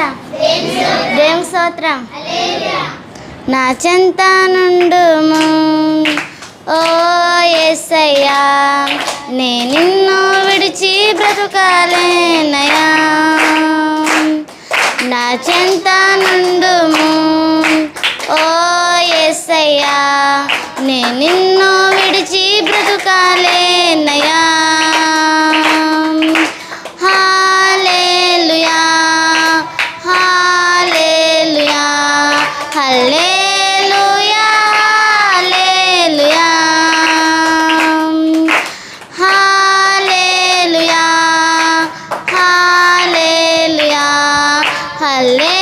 దేవుని స్తోత్రం. నా చెంత నుండుము ఓ యేసయ్యా, నే నిన్ను విడిచి బ్రతుకాలేనయ్యా. నా చెంత నుండుము ఓ యేసయ్యా, నే నిన్ను విడిచి బ్రతుకాలేనయ్యా. హల్లెలూయా హల్లెలూయా హల్లెలూయా హల్లెలూయా హల్లెలూయా హల్లెలూయా హల్లెలూయా.